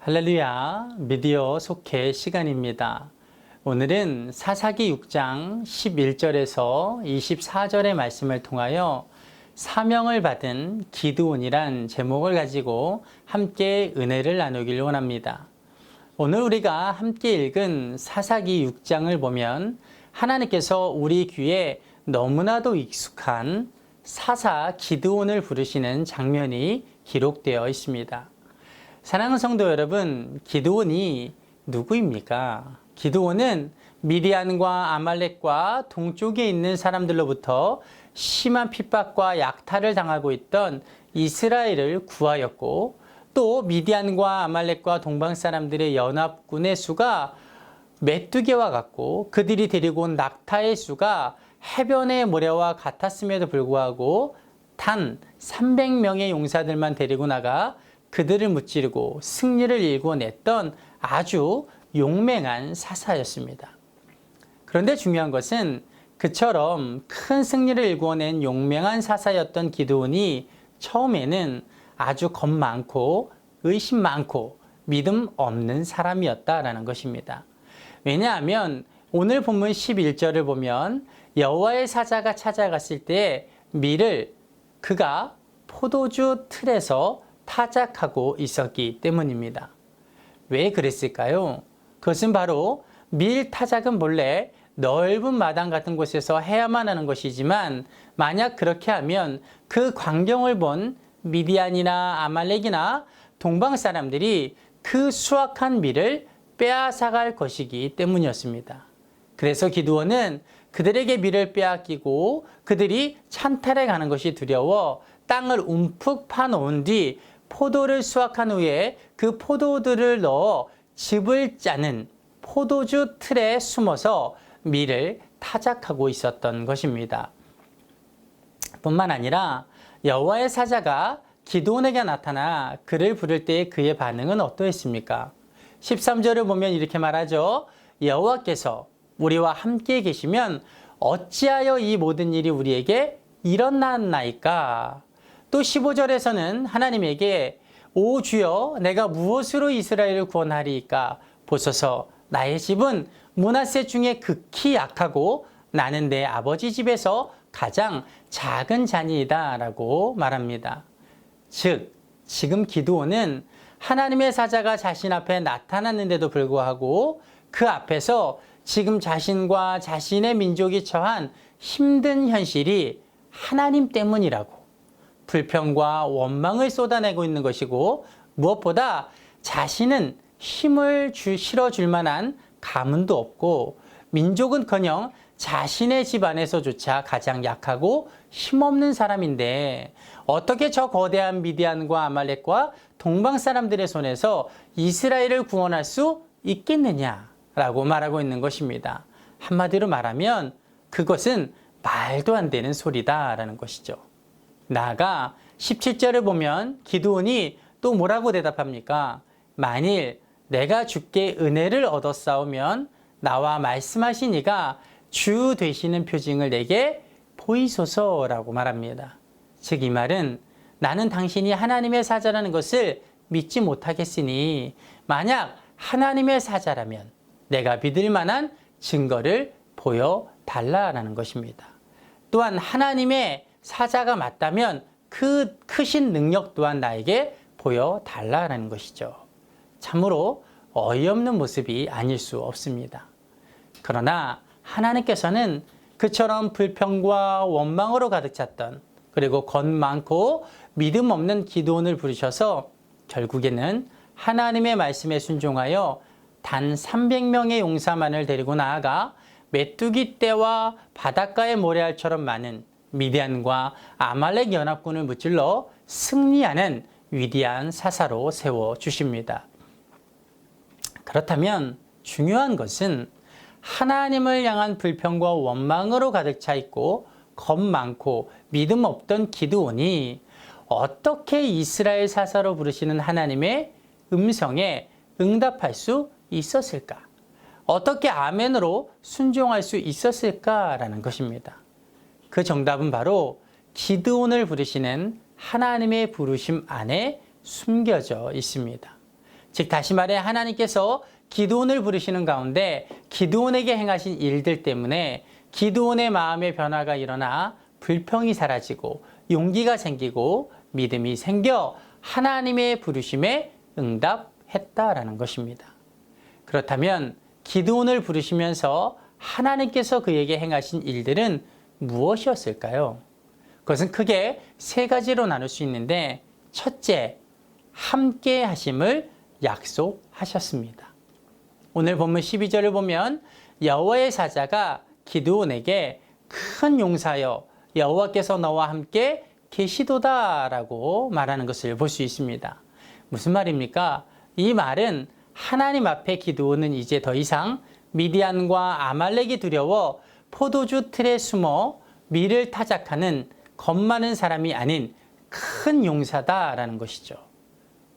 할렐루야, 미디어 속회 시간입니다. 오늘은 사사기 6장 11절에서 24절의 말씀을 통하여 사명을 받은 기드온이란 제목을 가지고 함께 은혜를 나누길 원합니다. 오늘 우리가 함께 읽은 사사기 6장을 보면 하나님께서 우리 귀에 너무나도 익숙한 사사 기드온을 부르시는 장면이 기록되어 있습니다. 사랑하는 성도 여러분, 기드온이 누구입니까? 기드온은 미디안과 아말렉과 동쪽에 있는 사람들로부터 심한 핍박과 약탈을 당하고 있던 이스라엘을 구하였고, 또 미디안과 아말렉과 동방 사람들의 연합군의 수가 메뚜기와 같고, 그들이 데리고 온 낙타의 수가 해변의 모래와 같았음에도 불구하고 단 300명의 용사들만 데리고 나가 그들을 무찌르고 승리를 일궈냈던 아주 용맹한 사사였습니다. 그런데 중요한 것은 그처럼 큰 승리를 일궈낸 용맹한 사사였던 기드온이 처음에는 아주 겁 많고 의심 많고 믿음 없는 사람이었다라는 것입니다. 왜냐하면 오늘 본문 11절을 보면 여호와의 사자가 찾아갔을 때 밀을 그가 포도주 틀에서 타작하고 있었기 때문입니다. 왜 그랬을까요? 그것은 바로 밀 타작은 본래 넓은 마당 같은 곳에서 해야만 하는 것이지만, 만약 그렇게 하면 그 광경을 본 미디안이나 아말렉이나 동방 사람들이 그 수확한 밀을 빼앗아갈 것이기 때문이었습니다. 그래서 기드온은 그들에게 밀을 빼앗기고 그들이 찬탈해 가는 것이 두려워 땅을 움푹 파놓은 뒤 포도를 수확한 후에 그 포도들을 넣어 즙을 짜는 포도주 틀에 숨어서 밀을 타작하고 있었던 것입니다. 뿐만 아니라 여호와의 사자가 기드온에게 나타나 그를 부를 때의 그의 반응은 어떠했습니까? 13절을 보면 이렇게 말하죠. 여호와께서 우리와 함께 계시면 어찌하여 이 모든 일이 우리에게 일어났나이까? 또 15절에서는 하나님에게 오 주여, 내가 무엇으로 이스라엘을 구원하리이까? 보소서, 나의 집은 므낫세 중에 극히 약하고 나는 내 아버지 집에서 가장 작은 자니이다 라고 말합니다. 즉, 지금 기드온은 하나님의 사자가 자신 앞에 나타났는데도 불구하고 그 앞에서 지금 자신과 자신의 민족이 처한 힘든 현실이 하나님 때문이라고 불평과 원망을 쏟아내고 있는 것이고, 무엇보다 자신은 힘을 실어줄 만한 가문도 없고 민족은커녕 자신의 집 안에서조차 가장 약하고 힘없는 사람인데 어떻게 저 거대한 미디안과 아말렉과 동방 사람들의 손에서 이스라엘을 구원할 수 있겠느냐라고 말하고 있는 것입니다. 한마디로 말하면 그것은 말도 안 되는 소리다라는 것이죠. 나아가 17절을 보면 기드온이 또 뭐라고 대답합니까? 만일 내가 주께 은혜를 얻었사오면 나와 말씀하신 이가 주 되시는 표징을 내게 보이소서라고 말합니다. 즉 이 말은 나는 당신이 하나님의 사자라는 것을 믿지 못하겠으니 만약 하나님의 사자라면 내가 믿을 만한 증거를 보여달라라는 것입니다. 또한 하나님의 사자가 맞다면 그 크신 능력 또한 나에게 보여달라는 것이죠. 참으로 어이없는 모습이 아닐 수 없습니다. 그러나 하나님께서는 그처럼 불평과 원망으로 가득 찼던, 그리고 겁 많고 믿음 없는 기드온을 부르셔서 결국에는 하나님의 말씀에 순종하여 단 300명의 용사만을 데리고 나아가 메뚜기 떼와 바닷가의 모래알처럼 많은 미디안과 아말렉 연합군을 무찔러 승리하는 위대한 사사로 세워주십니다. 그렇다면 중요한 것은 하나님을 향한 불평과 원망으로 가득 차 있고 겁 많고 믿음 없던 기드온이 어떻게 이스라엘 사사로 부르시는 하나님의 음성에 응답할 수 있었을까? 어떻게 아멘으로 순종할 수 있었을까라는 것입니다. 그 정답은 바로 기드온을 부르시는 하나님의 부르심 안에 숨겨져 있습니다. 즉 다시 말해 하나님께서 기드온을 부르시는 가운데 기드온에게 행하신 일들 때문에 기드온의 마음의 변화가 일어나 불평이 사라지고 용기가 생기고 믿음이 생겨 하나님의 부르심에 응답했다라는 것입니다. 그렇다면 기드온을 부르시면서 하나님께서 그에게 행하신 일들은 무엇이었을까요? 그것은 크게 세 가지로 나눌 수 있는데, 첫째, 함께 하심을 약속하셨습니다. 오늘 본문 12절을 보면 여호와의 사자가 기드온에게 큰 용사여 여호와께서 너와 함께 계시도다 라고 말하는 것을 볼 수 있습니다. 무슨 말입니까? 이 말은 하나님 앞에 기드온은 이제 더 이상 미디안과 아말렉이 두려워 포도주 틀에 숨어 밀을 타작하는 겁 많은 사람이 아닌 큰 용사다라는 것이죠.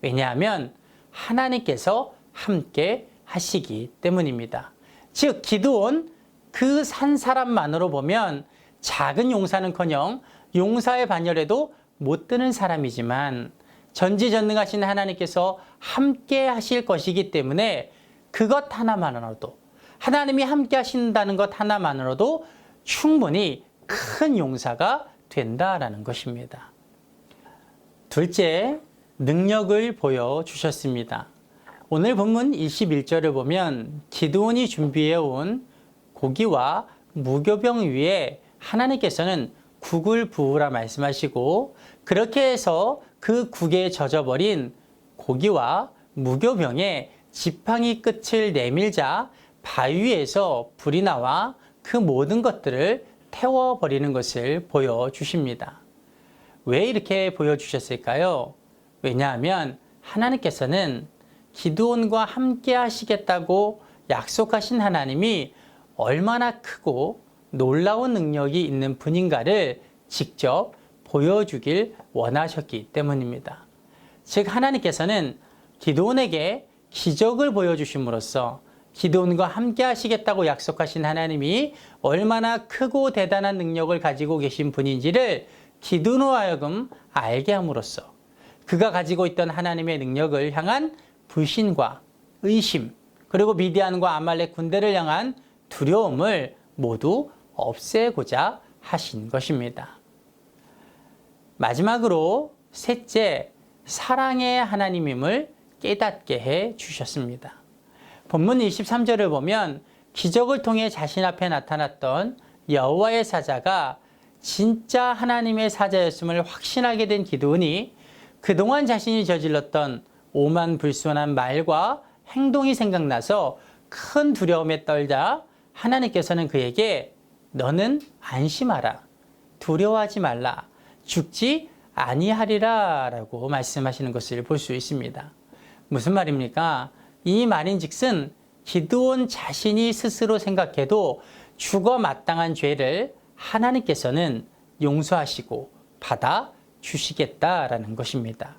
왜냐하면 하나님께서 함께 하시기 때문입니다. 즉 기드온 그 산 사람만으로 보면 작은 용사는커녕 용사의 반열에도 못 드는 사람이지만 전지전능하신 하나님께서 함께 하실 것이기 때문에 그것 하나만으로도, 하나님이 함께 하신다는 것 하나만으로도 충분히 큰 용사가 된다라는 것입니다. 둘째, 능력을 보여주셨습니다. 오늘 본문 21절을 보면 기드온이 준비해온 고기와 무교병 위에 하나님께서는 국을 부으라 말씀하시고, 그렇게 해서 그 국에 젖어버린 고기와 무교병에 지팡이 끝을 내밀자 바위에서 불이 나와 그 모든 것들을 태워버리는 것을 보여주십니다. 왜 이렇게 보여주셨을까요? 왜냐하면 하나님께서는 기드온과 함께 하시겠다고 약속하신 하나님이 얼마나 크고 놀라운 능력이 있는 분인가를 직접 보여주길 원하셨기 때문입니다. 즉 하나님께서는 기드온에게 기적을 보여주심으로써 기드온과 함께 하시겠다고 약속하신 하나님이 얼마나 크고 대단한 능력을 가지고 계신 분인지를 기드온으로 하여금 알게 함으로써 그가 가지고 있던 하나님의 능력을 향한 불신과 의심, 그리고 미디안과 아말렉 군대를 향한 두려움을 모두 없애고자 하신 것입니다. 마지막으로 셋째, 사랑의 하나님임을 깨닫게 해 주셨습니다. 본문 23절을 보면 기적을 통해 자신 앞에 나타났던 여호와의 사자가 진짜 하나님의 사자였음을 확신하게 된 기드온이 그동안 자신이 저질렀던 오만불손한 말과 행동이 생각나서 큰 두려움에 떨자 하나님께서는 그에게 너는 안심하라, 두려워하지 말라, 죽지 아니하리라 라고 말씀하시는 것을 볼 수 있습니다. 무슨 말입니까? 이 말인즉슨 기드온 자신이 스스로 생각해도 죽어 마땅한 죄를 하나님께서는 용서하시고 받아주시겠다라는 것입니다.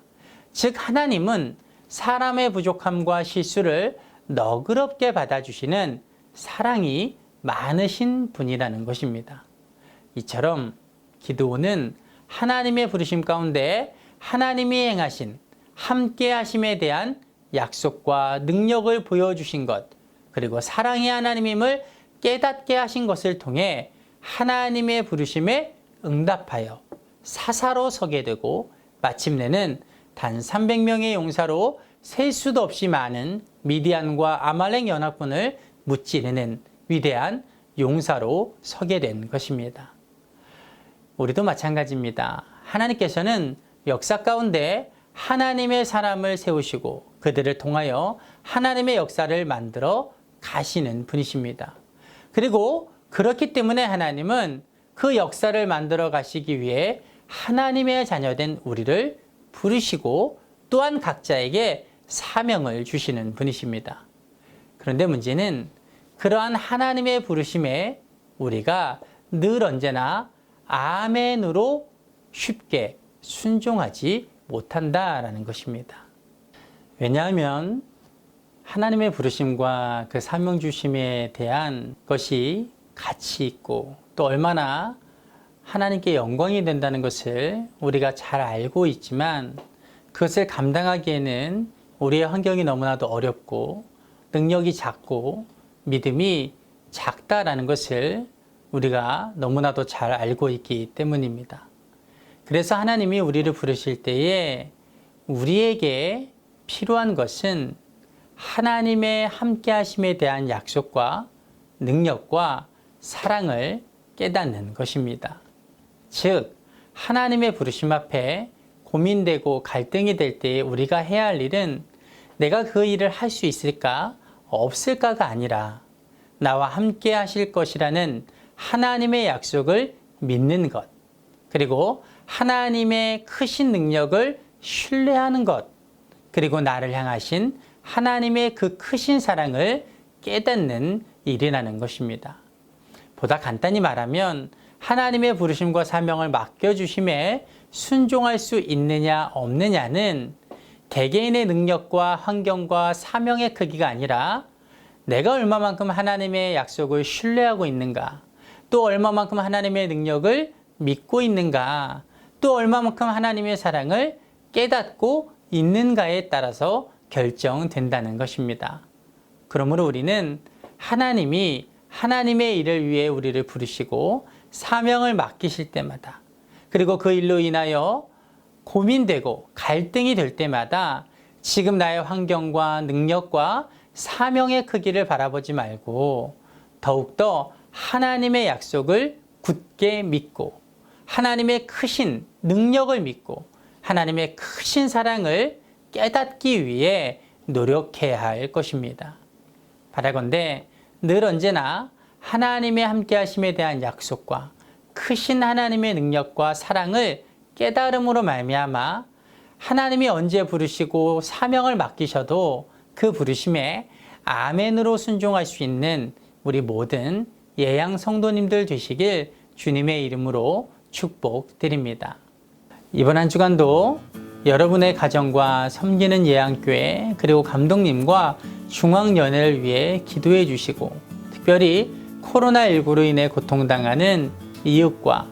즉 하나님은 사람의 부족함과 실수를 너그럽게 받아주시는 사랑이 많으신 분이라는 것입니다. 이처럼 기드온은 하나님의 부르심 가운데 하나님이 행하신 함께 하심에 대한 약속과 능력을 보여주신 것, 그리고 사랑의 하나님임을 깨닫게 하신 것을 통해 하나님의 부르심에 응답하여 사사로 서게 되고 마침내는 단 300명의 용사로 셀 수도 없이 많은 미디안과 아말렉 연합군을 무찌르는 위대한 용사로 서게 된 것입니다. 우리도 마찬가지입니다. 하나님께서는 역사 가운데 하나님의 사람을 세우시고 그들을 통하여 하나님의 역사를 만들어 가시는 분이십니다. 그리고 그렇기 때문에 하나님은 그 역사를 만들어 가시기 위해 하나님의 자녀된 우리를 부르시고 또한 각자에게 사명을 주시는 분이십니다. 그런데 문제는 그러한 하나님의 부르심에 우리가 늘 언제나 아멘으로 쉽게 순종하지 못한다라는 것입니다. 왜냐하면 하나님의 부르심과 그 사명 주심에 대한 것이 가치 있고 또 얼마나 하나님께 영광이 된다는 것을 우리가 잘 알고 있지만 그것을 감당하기에는 우리의 환경이 너무나도 어렵고 능력이 작고 믿음이 작다라는 것을 우리가 너무나도 잘 알고 있기 때문입니다. 그래서 하나님이 우리를 부르실 때에 우리에게 필요한 것은 하나님의 함께 하심에 대한 약속과 능력과 사랑을 깨닫는 것입니다. 즉, 하나님의 부르심 앞에 고민되고 갈등이 될 때에 우리가 해야 할 일은 내가 그 일을 할 수 있을까, 없을까가 아니라 나와 함께 하실 것이라는 하나님의 약속을 믿는 것, 그리고 하나님의 크신 능력을 신뢰하는 것, 그리고 나를 향하신 하나님의 그 크신 사랑을 깨닫는 일이라는 것입니다. 보다 간단히 말하면 하나님의 부르심과 사명을 맡겨주심에 순종할 수 있느냐 없느냐는 개개인의 능력과 환경과 사명의 크기가 아니라 내가 얼마만큼 하나님의 약속을 신뢰하고 있는가, 또 얼마만큼 하나님의 능력을 믿고 있는가, 또 얼마만큼 하나님의 사랑을 깨닫고 있는가에 따라서 결정된다는 것입니다. 그러므로 우리는 하나님이 하나님의 일을 위해 우리를 부르시고 사명을 맡기실 때마다, 그리고 그 일로 인하여 고민되고 갈등이 될 때마다 지금 나의 환경과 능력과 사명의 크기를 바라보지 말고 더욱더 하나님의 약속을 굳게 믿고 하나님의 크신 능력을 믿고 하나님의 크신 사랑을 깨닫기 위해 노력해야 할 것입니다. 바라건대 늘 언제나 하나님의 함께하심에 대한 약속과 크신 하나님의 능력과 사랑을 깨달음으로 말미암아 하나님이 언제 부르시고 사명을 맡기셔도 그 부르심에 아멘으로 순종할 수 있는 우리 모든 예양 성도님들 되시길 주님의 이름으로 축복드립니다. 이번 한 주간도 여러분의 가정과 섬기는 예양교회 그리고 감독님과 중앙연회를 위해 기도해 주시고, 특별히 코로나19로 인해 고통당하는 이웃과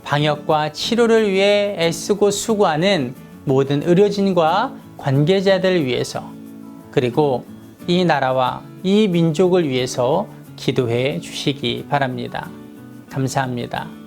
방역과 치료를 위해 애쓰고 수고하는 모든 의료진과 관계자들을 위해서, 그리고 이 나라와 이 민족을 위해서 기도해 주시기 바랍니다. 감사합니다.